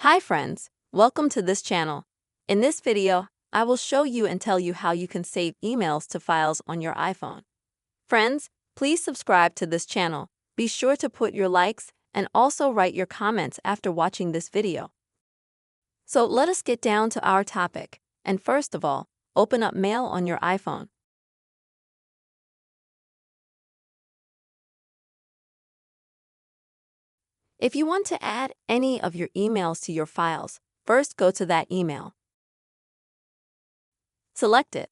Hi friends, welcome to this channel. In this video, I will show you and tell you how you can save emails to files on your iPhone. Friends, please subscribe to this channel. Be sure to put your likes and also write your comments after watching this video. So let us get down to our topic. And first of all, open up Mail on your iPhone. If you want to add any of your emails to your files, first go to that email. Select it.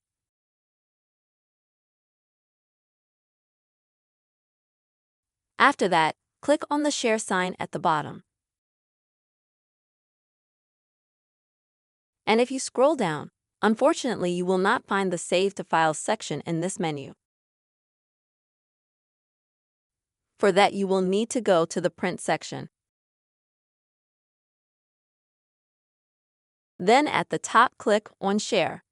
After that, click on the share sign at the bottom. And if you scroll down, unfortunately you will not find the Save to Files section in this menu. For that you will need to go to the Print section. Then at the top click on Share.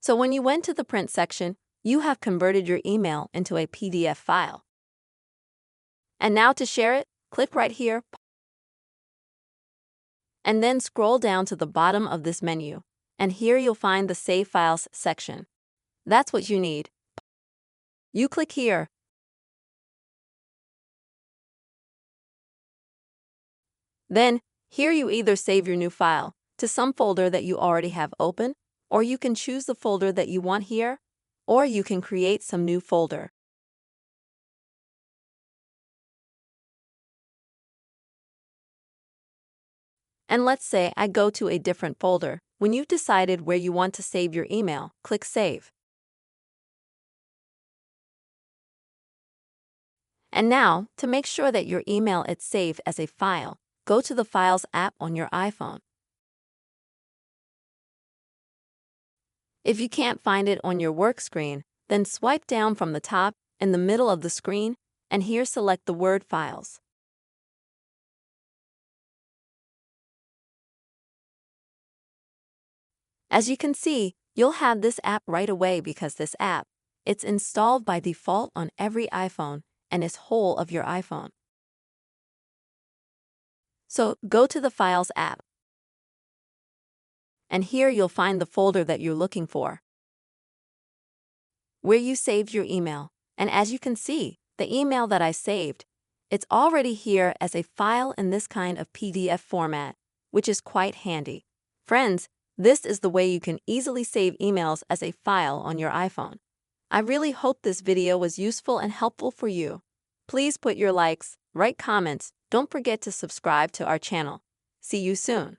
So when you went to the Print section, you have converted your email into a PDF file. And now to share it, click right here. And then scroll down to the bottom of this menu. And here you'll find the Save Files section. That's what you need. You click here. Then, here you either save your new file to some folder that you already have open, or you can choose the folder that you want here, or you can create some new folder. And let's say I go to a different folder. When you've decided where you want to save your email, click Save. And now, to make sure that your email is saved as a file, go to the Files app on your iPhone. If you can't find it on your work screen, then swipe down from the top in the middle of the screen, and here select the word Files. As you can see, you'll have this app right away because this app, it's installed by default on every iPhone and is whole of your iPhone. So go to the Files app. And here you'll find the folder that you're looking for, where you saved your email. And as you can see, the email that I saved, it's already here as a file in this kind of PDF format, which is quite handy. Friends, this is the way you can easily save emails as a file on your iPhone. I really hope this video was useful and helpful for you. Please put your likes, write comments, don't forget to subscribe to our channel. See you soon.